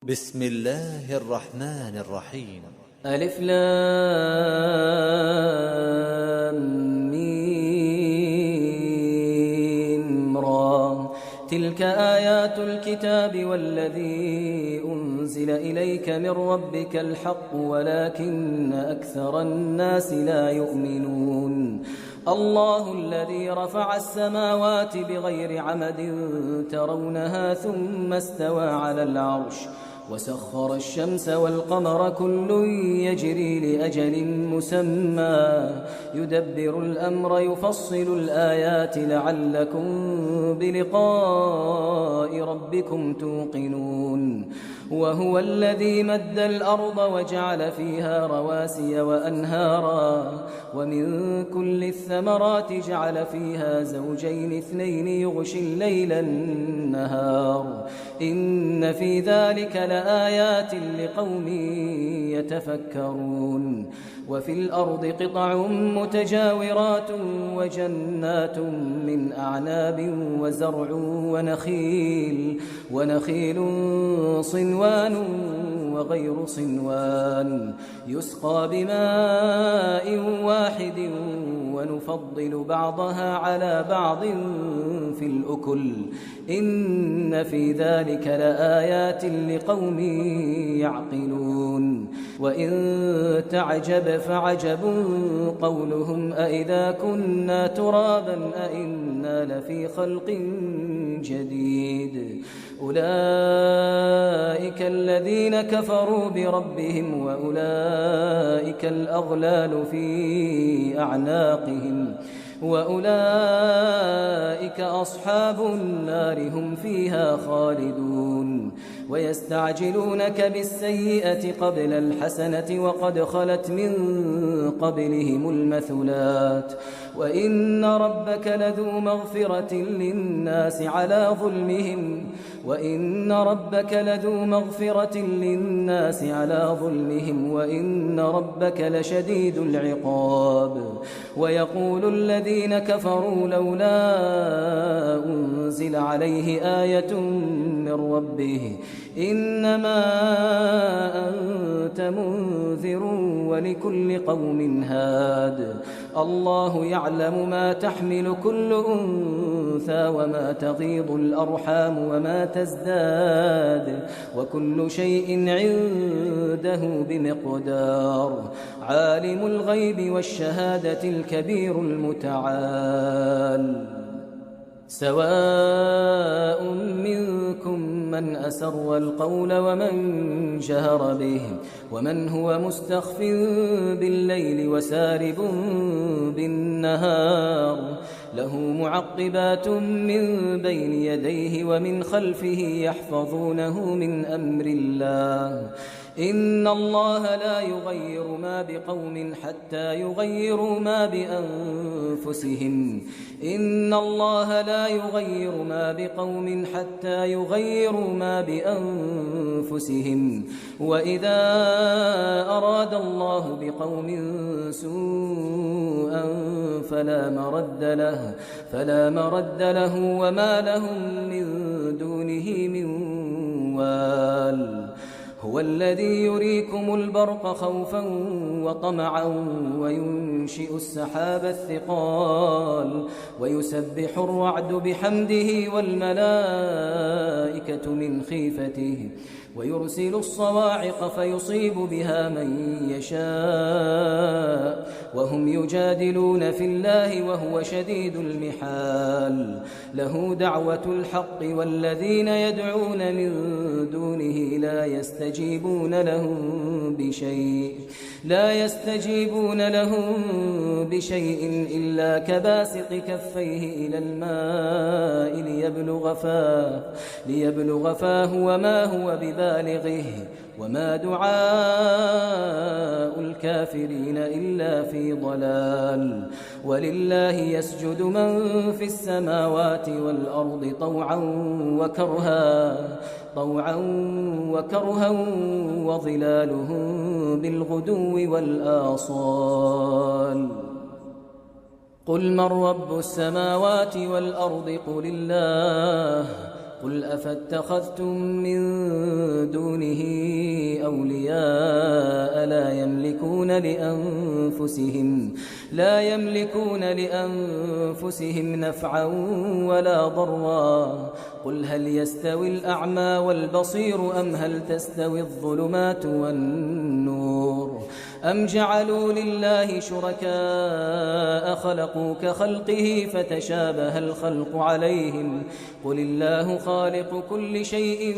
بسم الله الرحمن الرحيم. ألف لام ميم را. تلك آيات الكتاب والذي أنزل إليك من ربك الحق ولكن أكثر الناس لا يؤمنون. الله الذي رفع السماوات بغير عمد ترونها ثم استوى على العرش وسخر الشمس والقمر كل يجري لأجل مسمى يدبر الأمر يفصل الآيات لعلكم بلقاء ربكم توقنون. وهو الذي مد الأرض وجعل فيها رواسي وأنهارا ومن كل الثمرات جعل فيها زوجين اثنين يغشي الليل النهار إن في ذلك لآيات لقوم يتفكرون. وفي الأرض قطع متجاورات وجنات من أعناب وزرع ونخيل صنوان وغير صنوان يسقى بماء واحد ونفضل بعضها على بعض في الأكل إن في ذلك لآيات لقوم يعقلون. وإن تعجب فعجب قولهم أإذا كنا ترابا أإنا لفي خلق جديد أولئك الذين كفروا بربهم وأولئك الأغلال في أعناقهم وأولئك أصحاب النار هم فيها خالدون. ويستعجلونك بالسيئة قبل الحسنة وقد خلت من قبلهم المثلات وإن ربك لذو مغفرة للناس على ظلمهم وإن ربك لشديد العقاب. ويقول الذين كفروا لولا أنزل عليه آية من ربه إنما أنت منذر ولكل قوم هاد. الله يعلم ما تحمل كل أنثى وما تغيض الأرحام وما تزداد وكل شيء عنده بمقدار. عالم الغيب والشهادة الكبير المتعال. سواء منكم من أسر القول ومن جهر به ومن هو مستخف بالليل وسارب بالنهار له معقبات من بين يديه ومن خلفه يحفظونه من أمر الله إن الله لا يغير ما بقوم حتى يغيروا ما بأنفسهم إن الله لا يغير ما بقوم حتى يغيروا ما بأنفسهم وإذا أراد الله بقوم سوءا فلا مرد له وما لهم من دونه من وال. هو الذي يريكم البرق خوفا وطمعا وينشئ السحاب الثقال ويسبح الرعد بحمده والملائكة من خيفته ويرسل الصواعق فيصيب بها من يشاء وهم يجادلون في الله وهو شديد المحال. له دعوة الحق والذين يدعون من دونه لا يستجيبون لهم بشيء إلا كباسط كفيه إلى الماء ليبلغ فاه وما هو ببالغه وما دعاء الكافرين إلا في ضلال. ولله يسجد من في السماوات والأرض طوعا وكرها وظلالهم بالغدو والآصال. قل من رب السماوات والأرض قل الله قل أفاتخذتم من دونه يملكون لأنفسهم نفعا ولا ضرا. قل هل يستوي الأعمى والبصير أم هل تستوي الظلمات والنور أم جعلوا لله شركاء خلقوا كخلقه فتشابه الخلق عليهم قل الله خالق كل شيء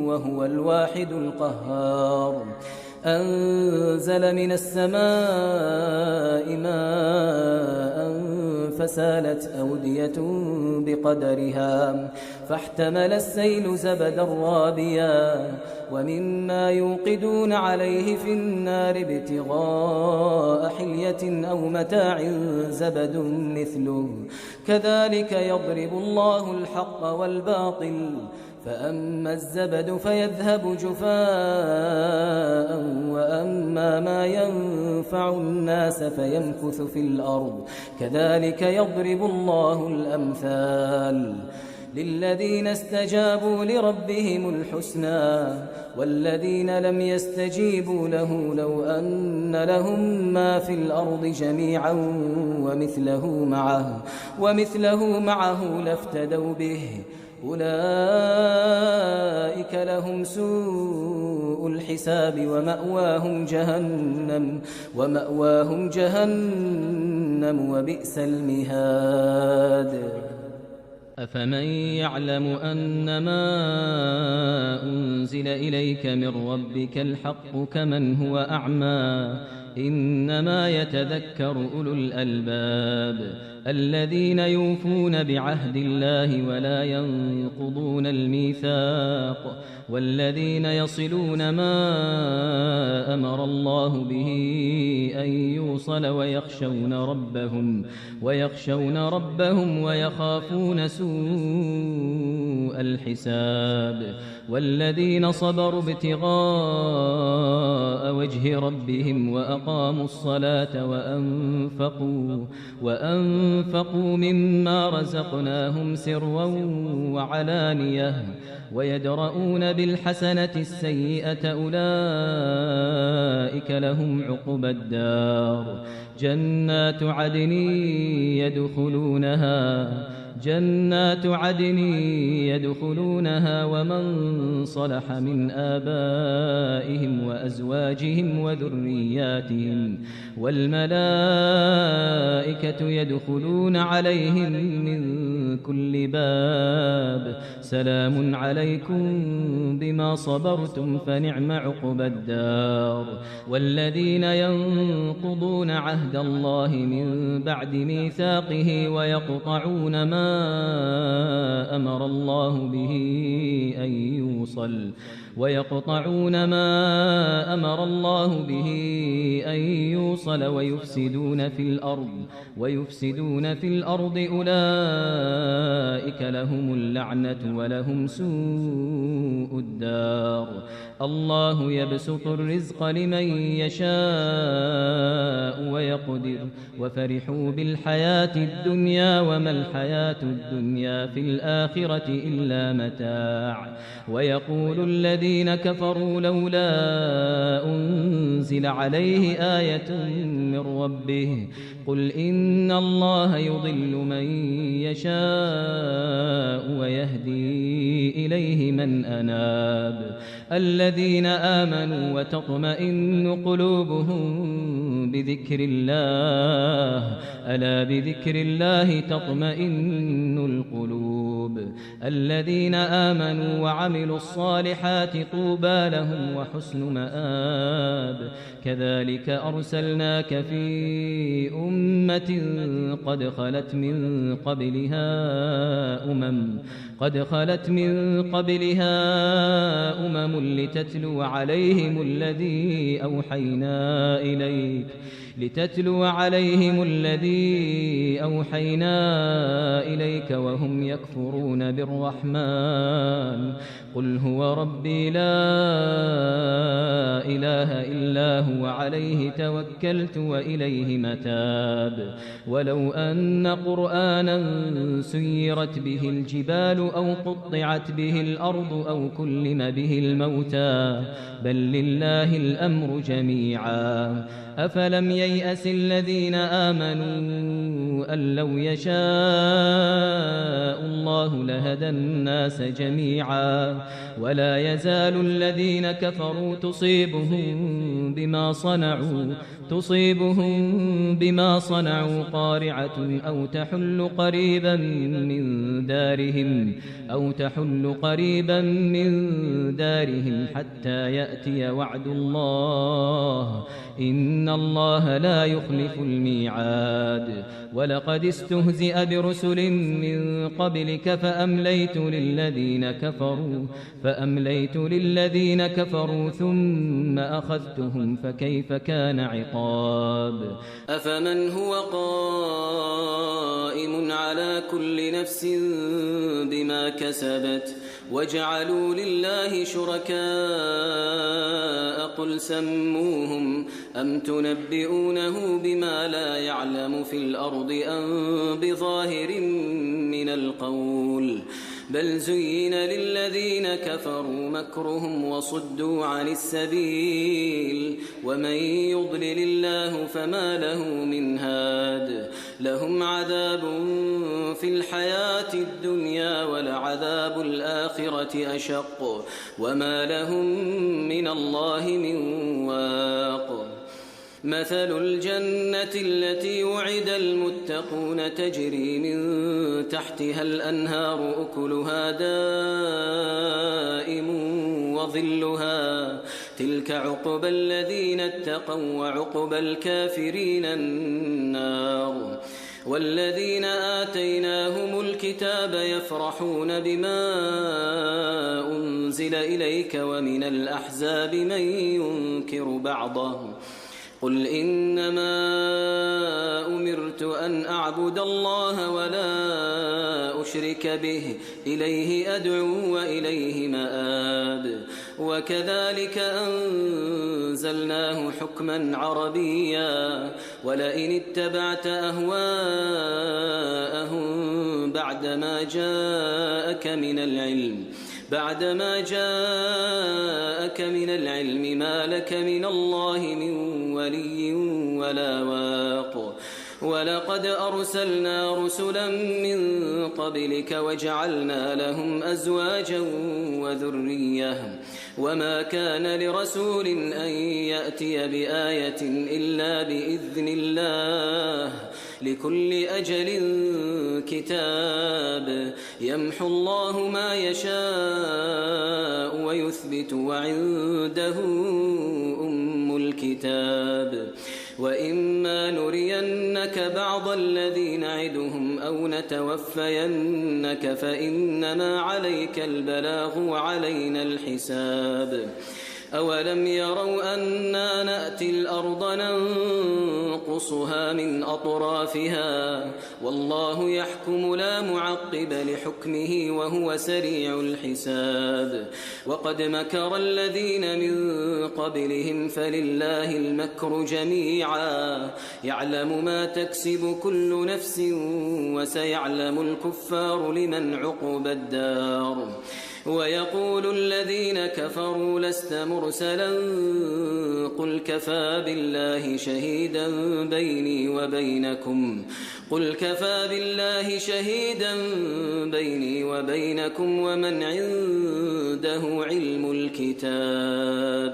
وهو الواحد القهار. أنزل من السماء ماء فسالت أودية بقدرها فاحتمل السيل زبدا رابيا ومما يوقدون عليه في النار ابتغاء حلية أو متاع زبد مثله كذلك يضرب الله الحق والباطل فأما الزبد فيذهب جفاء وأما ما ينفع الناس فيمكث في الأرض كذلك يضرب الله الأمثال. للذين استجابوا لربهم الحسنى والذين لم يستجيبوا له لو أن لهم ما في الأرض جميعا ومثله معه لافتدوا به أولئك لهم سوء الحساب ومأواهم جهنم وبئس المهاد. أفمن يعلم أنما أنزل إليك من ربك الحق كمن هو أعمى إنما يتذكر أولو الألباب الذين يوفون بعهد الله ولا ينقضون الميثاق والذين يصلون ما أمر الله به أن يوصل ويخشون ربهم ويخافون سوء الحساب والذين صبروا ابتغاء وجه ربهم وأقاموا الصلاة وأنفقوا مما رزقناهم سرا وعلانية ويدرؤون بالحسنة السيئة أولئك لهم عقبى الدار جنات عدن يدخلونها ومن صلح من آبائهم وأزواجهم وذرياتهم والملائكة يدخلون عليهم من كل باب سلام عليكم بما صبرتم فنعم عقبى الدار. والذين ينقضون عهد الله من بعد ميثاقه ويقطعون ما أمر الله به أن يوصل ويفسدون في الأرض أولئك لهم اللعنة ولهم سوء الدار. الله يبسط الرزق لمن يشاء ويقدر وفرحوا بالحياة الدنيا وما الحياة الدنيا في الآخرة إلا متاع. ويقول الذين كفروا لولا أنزل عليه آية من ربه قل إن الله يضل من يشاء ويهدي إليه من أناب. الذين آمنوا وتطمئن قلوبهم بذكر الله ألا بذكر الله تطمئن القلوب. الذين آمنوا وعملوا الصالحات طوبى لهم وحسن مآب. كذلك أرسلناك في أمة قد خلت من قبلها أمم لتتلو عليهم الذي أوحينا إليك وهم يكفرون بالرحمن قل هو ربي لا إله إلا هو عليه توكلت وإليه متاب. ولو أن قرآنا سيرت به الجبال أو قطعت به الأرض أو كلم به الموتى بل لله الأمر جميعا أفلم ييأس الذين آمنوا أن لو يشاء الله لهدى الناس جميعا ولا يزال الذين كفروا تصيبهم بما صنعوا قارعة أو تحل قريبا من دارهم حتى يأتي وعد الله إن الله لا يخلف الميعاد ولقد استهزئ برسل من قبلك فأمليت للذين كفروا ثم أخذتهم فكيف كان عقاب أفمن هو قائم على كل نفس بما كسبت وجعلوا لله شركاء قل سموهم أم تنبئونه بما لا يعلم في الأرض أم بظاهر من القول بل زين للذين كفروا مكرهم وصدوا عن السبيل ومن يضلل الله فما له من هاد لهم عذاب في الحياة الدنيا ولعذاب الآخرة أشق وما لهم من الله من واق مثل الجنة التي وعد المتقون تجري من تحتها الأنهار أكلها دائم وظلها تلك عقبى الذين اتقوا وعقبى الكافرين النار والذين آتيناهم الكتاب يفرحون بما أنزل إليك ومن الأحزاب من ينكر بعضه قل إنما أمرت أن أعبد الله ولا أشرك به إليه أدعو وإليه مآب وكذلك أنزلناه حكما عربيا ولئن اتبعت أهواءهم بعدما جاءك من العلم ما لك من الله من ولي ولا واق ولقد أرسلنا رسلا من قبلك وجعلنا لهم أزواجا وذرية وما كان لرسول أن يأتي بآية إلا بإذن الله لكل أجل كتاب يمحو الله ما يشاء ويثبت وعنده أم الكتاب وإما نرينك بعض الذي نعدهم أو نتوفينك فإنما عليك البلاغ وعلينا الحساب أولم يروا أنا نأتي الأرض ننقصها من أطرافها والله يحكم لا معقب لحكمه وهو سريع الحساب وقد مكر الذين من قبلهم فلله المكر جميعا يعلم ما تكسب كل نفس وسيعلم الكفار لمن عقبى الدار ويقول الذين كفروا لست مرسلا قل كفى بالله شهيدا بيني وبينكم ومن عنده علم الكتاب